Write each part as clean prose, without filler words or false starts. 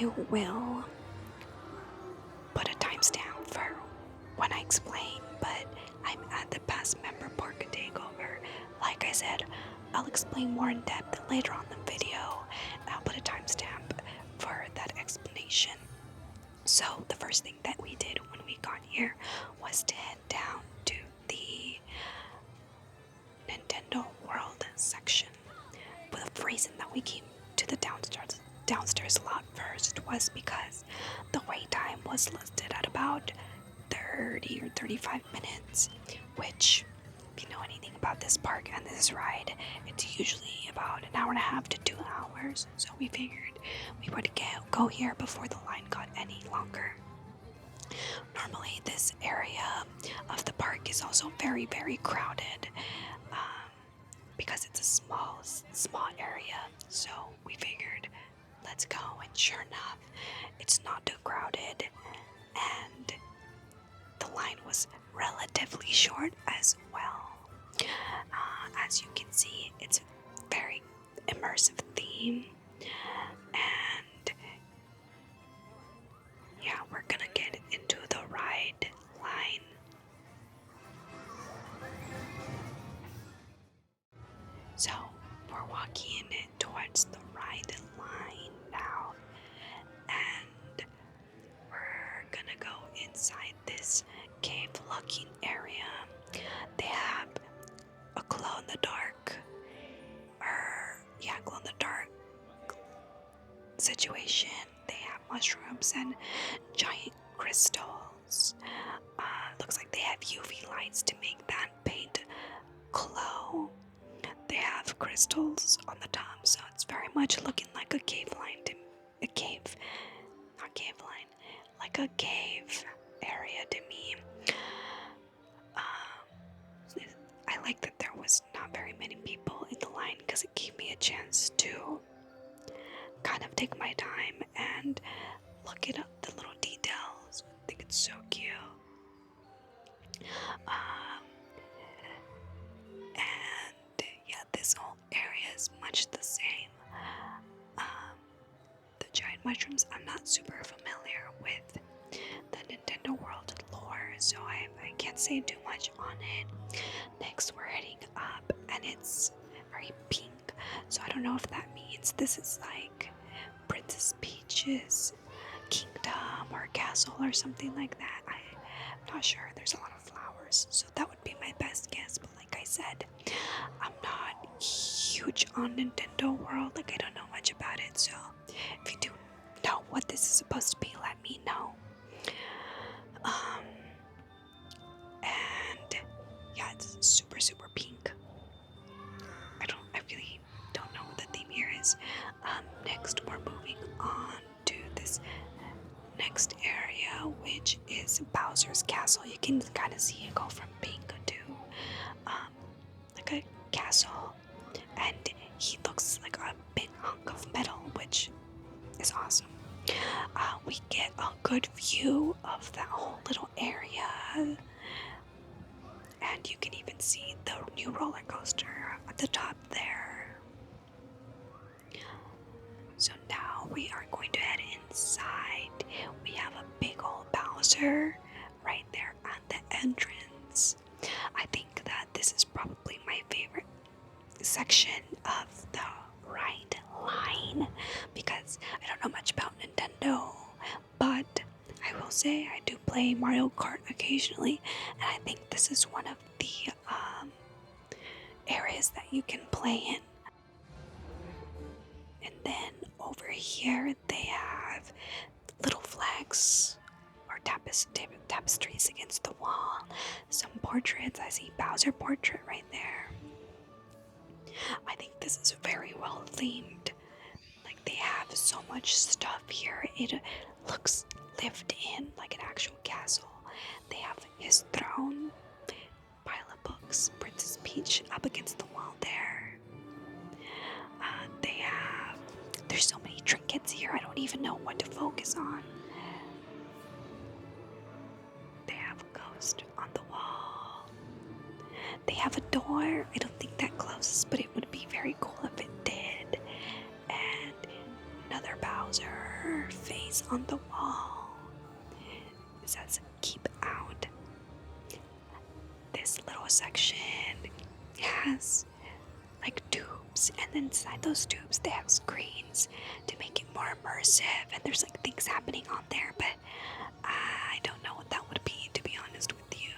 I will put a timestamp for when I explain, but I'm at the Pass Member Takeover. Like I said, I'll explain more in depth later on the video, and I'll put a timestamp for that explanation. So the first thing that we did when we got here was to head down to the Nintendo World section. But the reason that we came to the downstairs lot first was because the wait time was listed at about 30 or 35 minutes, which, if you know anything about this park and this ride, it's usually about an hour and a half to 2 hours. So we figured we would go here before the line got any longer. Normally this area of the park is also very, very crowded, because it's a small area. So we figured, let's go, and sure enough, it's not too crowded, and the line was relatively short as well. As you can see, it's a very immersive theme, and yeah, we're gonna get into the ride line. So we're walking towards the ride line now, and we're gonna go inside this cave-looking area. They have a glow-in-the-dark, glow-in-the-dark situation. They have mushrooms and giant crystals. Looks like they have UV lights to make that paint glow. They have crystals on the top, so it's very much looking like a cave area to me. I like that there was not very many people in the line because it gave me a chance to kind of take my time and look at the little details. I think it's so cute. And yeah, this whole area is much the same. The giant mushrooms, I'm not super familiar with the Nintendo World lore, so I can't say too much on it. Next, we're heading up, and it's very pink, so I don't know if that means this is like Princess Peach's kingdom or castle or something like that. I'm not sure. There's a lot of flowers, so that would be my best guess. But like I said, I'm not huge on Nintendo World. Like, I don't know much about it, so if you do know what this is supposed to be, let me know. And yeah, it's super, super pink. I really don't know what the theme here is. Next, we're moving on to this next area, which is Bowser's Castle. You can kind of see it go from pink to like a castle, and he looks like a big hunk of metal, which is awesome. We get a good view of that whole little area, and you can even see the new roller coaster at the top there. So now we are going to head inside. We have a big old Bowser right there at the entrance. I think that this is probably my favorite section of the ride line, because I don't know much about Nintendo, but I will say I do play Mario Kart occasionally, and I think this is one of the areas that you can play in. And then over here they have little flags or tapestries against the wall, some portraits. I see Bowser portrait right there. I think this is very well themed. Like, they have so much stuff here. It looks lived in, like an actual castle. They have his throne, pile of books, Princess Peach up against the wall there. There's so many trinkets here, I don't even know what to focus on. They have a ghost on the wall. They have a door. I don't think that closes, but it would be very cool if it did. And another Bowser. your face on the wall. It says keep out. This little section has like tubes, and then inside those tubes they have screens to make it more immersive, and there's like things happening on there, but I don't know what that would be, to be honest with you.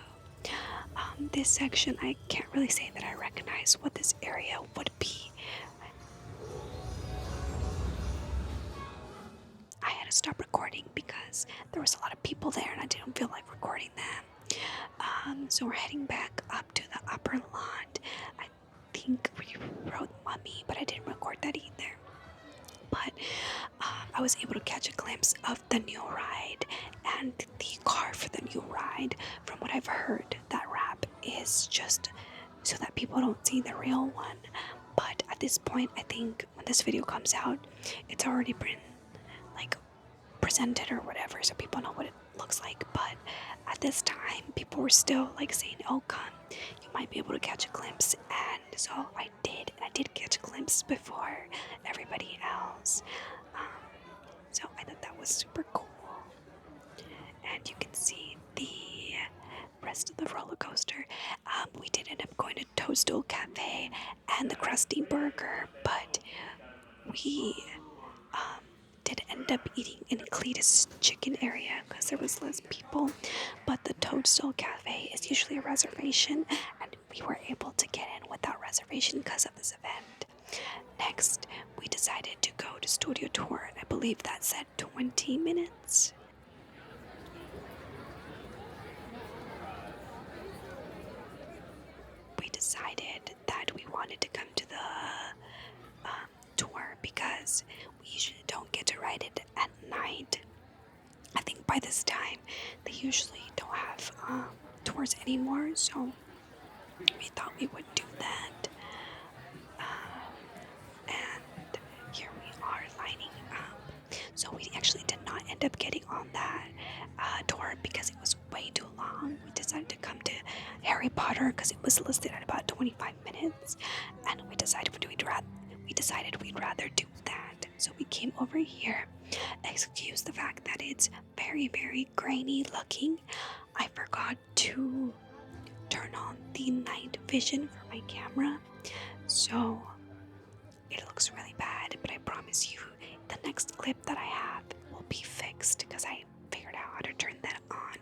This section, I can't really say that I recognize what this area would be. I had to stop recording because there was a lot of people there and I didn't feel like recording them. So we're heading back up to the upper lot. I think we rode Mummy, but I didn't record that either. But I was able to catch a glimpse of the new ride and the car for the new ride. From what I've heard, that wrap is just so that people don't see the real one. But at this point, I think when this video comes out, it's already been like presented or whatever, so people know what it looks like. But at this time, people were still like saying, "Oh, come, you might be able to catch a glimpse." And so I did catch a glimpse before everybody else. So I thought that was super cool. And you can see the rest of the roller coaster. We did end up going to Toadstool Cafe and the Krusty Burger, but we did end up eating in Cletus chicken area because there was less people. But the Toadstool Cafe is usually a reservation, and we were able to get in without reservation because of this event. Next, we decided to go to Studio Tour, and I believe that said 20 minutes. We decided that we wanted to come to the tour because we usually don't get to ride it at night. I think by this time they usually don't have tours anymore, so we thought we would do that. And here we are lining up. So we actually did not end up getting on that tour because it was way too long. We decided to come to Harry Potter because it was listed at about 25 minutes, and we decided we'd rather do that. So we came over here. Excuse the fact that it's very, very grainy looking. I forgot to turn on the night vision for my camera, so it looks really bad, but I promise you the next clip that I have will be fixed because I figured out how to turn that on.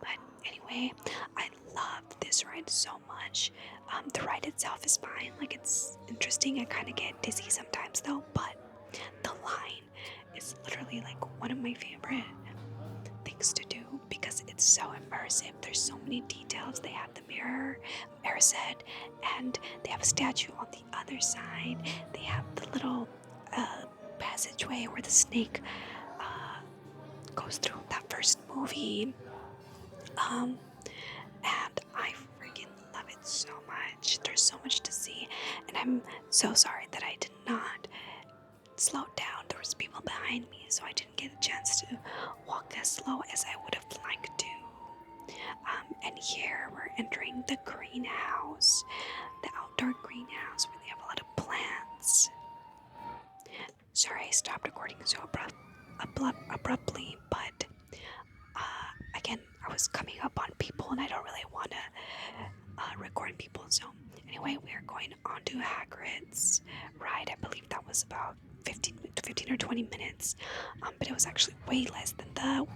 But anyway, I love this ride so much. The ride itself is fine, like it's interesting. I kind of get dizzy sometimes though, but the line is literally like one of my favorite things to do because it's so immersive. There's so many details. They have the mirror set, and they have a statue on the other side. They have the little passageway where the snake goes through that first movie. And I freaking love it so much. There's so much to see, and I'm so sorry that I did not slow down. There was people behind me, so I didn't get a chance to walk as slow as I would have liked to. And here we're entering the greenhouse, the outdoor greenhouse where they have a lot of plants. Sorry I stopped recording so abruptly, but again, I was coming up on people and I don't really want to record people. So anyway, we are going on to Hagrid's ride. I believe that was about 15 or 20 minutes, but it was actually way less than the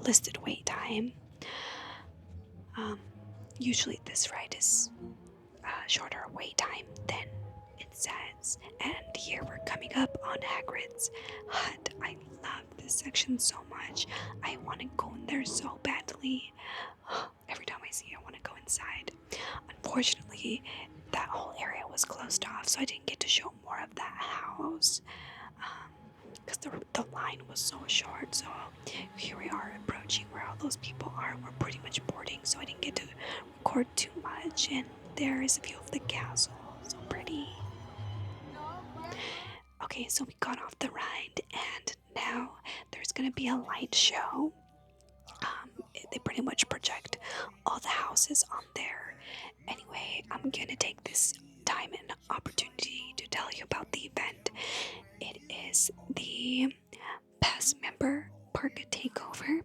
listed wait time. Usually this ride is shorter wait time than it says, and here we're coming up on Hagrid's hut. I love this section so much. I want to go in there so badly. Every time I see it, I want to go inside. Unfortunately, that whole area was closed off, so I didn't get to show more of that house because the line was so short. So here we are approaching where all those people are. We're pretty much boarding, so I didn't get to record too much. And there is a view of the castle. So pretty. Okay, so we got off the ride, and now there's gonna be a light show. They pretty much project all the houses on there. Anyway, I'm gonna take this time and opportunity to tell you about the event. It is the Pass Member Park Takeover.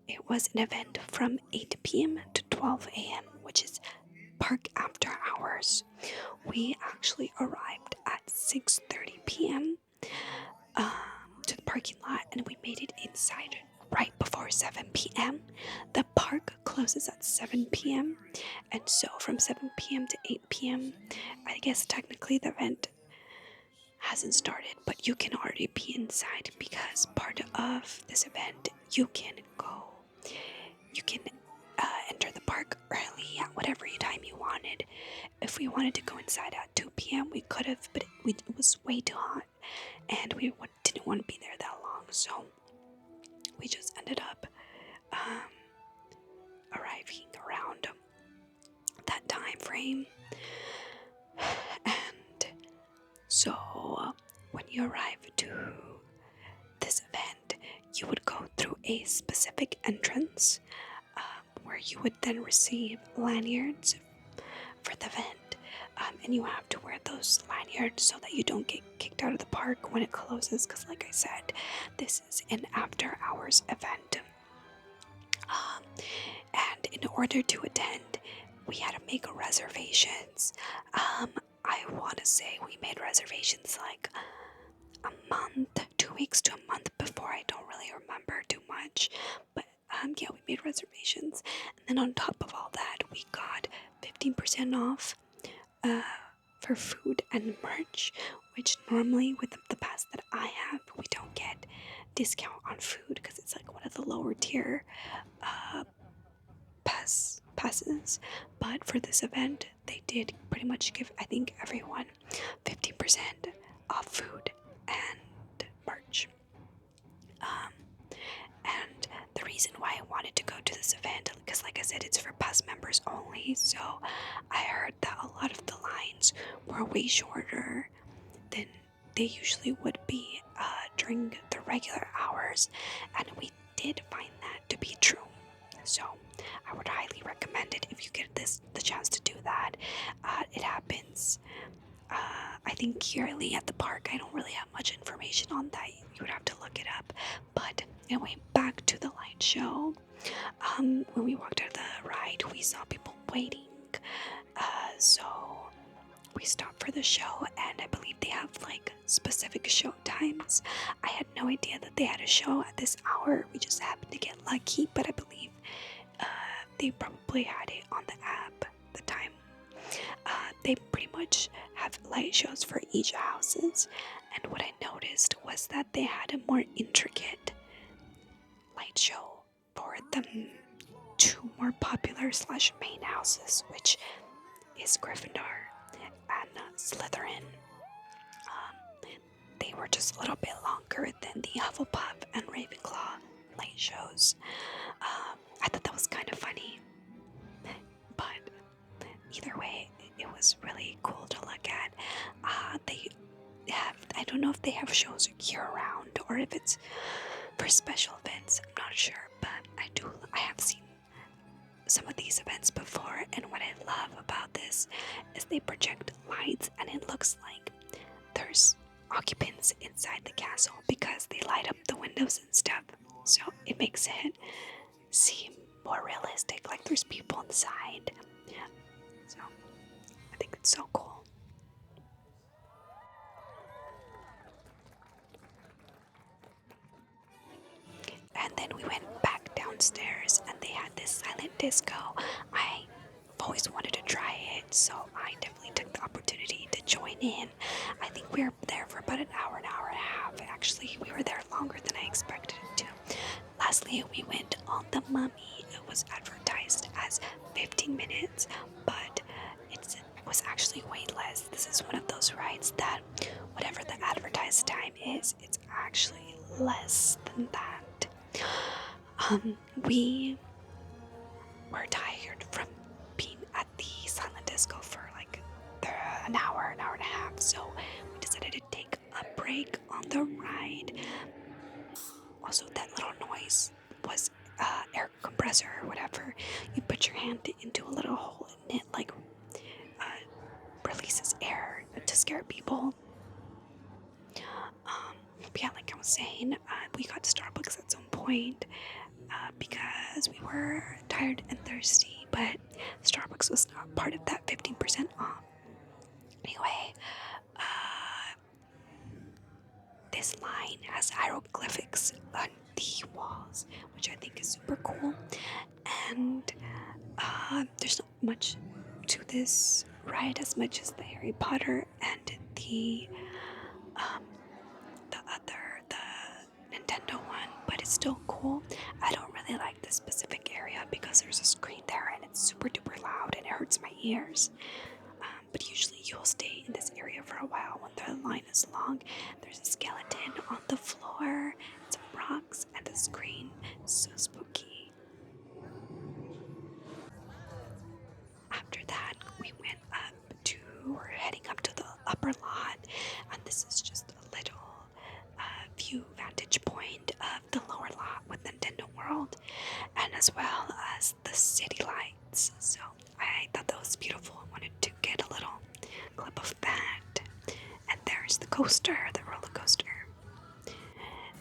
It was an event from 8 p.m. to 12 a.m., which is park after hours. We actually arrived at 6:30 p.m. To the parking lot, and we made it inside right before 7 p.m. The park closes at 7 p.m. and so from 7 p.m. to 8 p.m. I guess technically the event hasn't started, but you can already be inside because part of this event you can enter the park early at whatever time you wanted. If we wanted to go inside at 2 p.m. we could have, but it was way too hot and we didn't want to be there that long, so we just ended up arriving around that time frame. And so when you arrive to this event, you would go through a specific entrance where you would then receive lanyards for the event, and you have to wear those lanyards so that you don't get kicked out of the park when it closes, because like I said, this is an after hours event. And in order to attend, we had to make reservations. I want to say we made reservations like a month, 2 weeks to a month before. I don't really remember too much, but yeah, we made reservations. And then on top of all that, we got 15% off for food and merch, which normally with the pass that I have, we don't get discount on food because it's like one of the lower tier passes. But for this event, they did pretty much give, I think, everyone 50% off food and merch. And the reason why I wanted to go to this event, because like I said, it's for Pass members only, so I heard that a lot of the lines were way shorter than they usually would be during the regular hours, and we did find that to be true. So I would highly recommend it if you get the chance to do that. It happens, I think, yearly at the park. I don't really have much information on that. You would have to look it up. But anyway, back to the light show. When we walked out of the ride, we saw people waiting. So we stopped for the show, and I believe they have like specific show times. I had no idea that they had a show at this hour. We just happened to get lucky, but I believe they probably had it on the app the time. They pretty much have light shows for each houses, and what I noticed was that they had a more intricate light show for the two more popular / main houses, which is Gryffindor and Slytherin. They were just a little bit longer than the Hufflepuff and Ravenclaw light shows. I thought that was kind of funny, but either way, it was really cool to look at. I don't know if they have shows year-round or if it's for special events. I'm not sure, but I have seen some of these events before, and what I love about this is they project lights, and it looks like there's occupants inside the castle because they light up the windows and stuff, so it makes it seem more realistic, like there's people inside. So I think it's so cool. And then we went back downstairs, and they had this silent disco. I always wanted to try it, so I definitely took the opportunity to join in. I think we were there for about an hour and a half. Actually, we were there longer than I expected it to. Lastly, we went on the Mummy. It was advertised as 15 minutes, but it was actually way less. This is one of those rides that whatever the advertised time is, it's actually less than that. We were tired from being at the silent disco for like an hour and a half, so we decided to take a break on the ride. Also, that little noise was air compressor or whatever. You put your hand into a little hole and it like releases air to scare people. Yeah, like I was was saying, we got Starbucks at some point because we were tired and thirsty, but Starbucks was not part of that 15% off. Anyway, this line has hieroglyphics on the walls, which I think is super cool. And there's not much to this ride as much as the Harry Potter and the Nintendo one, but it's still cool. I don't really like this specific area because there's a screen there and it's super duper loud and it hurts my ears. But usually you'll stay in this area for a while when the line is long. There's a skeleton on the floor, some rocks, and a screen. So spooky. After that, we're heading up to the upper lot, and this is just a little view vantage point of the lower lot with Nintendo World, and as well as the city lights. So I thought that was beautiful. I wanted to get a little clip of that. And there's the coaster, the roller coaster.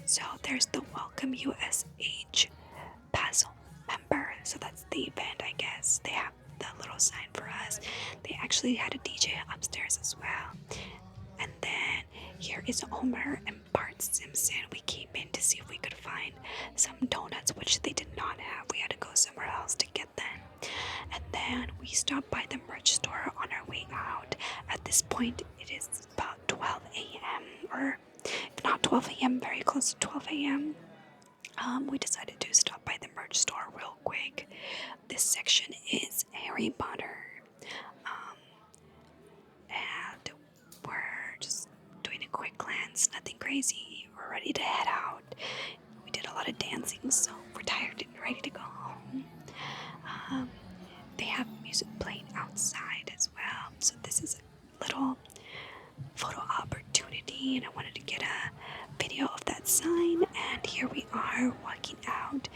So there's the Welcome USH Pass Member. So that's the event, I guess. They have the little sign for us. They actually had a DJ upstairs as well. And then here is Homer and Bart Simpson. We came in to see if we could find some donuts, which they did not have. We had to go somewhere else to get them. And then we stopped by the merch store on our way out. At this point, it is about 12 a.m. or if not 12 a.m., very close to 12 a.m. We decided to stop by the merch store real quick. This section is Harry Potter. And we're just doing a quick glance, nothing crazy. We're ready to head out. We did a lot of dancing, so we're tired and ready to go home. They have music playing outside as well, so this is a little photo opportunity, and I wanted to get a video of that sign. And here we are walking out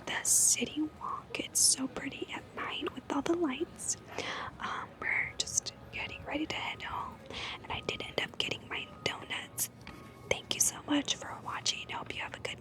the CityWalk. It's so pretty at night with all the lights. We're just getting ready to head home, and I did end up getting my donuts. Thank you so much for watching. I hope you have a good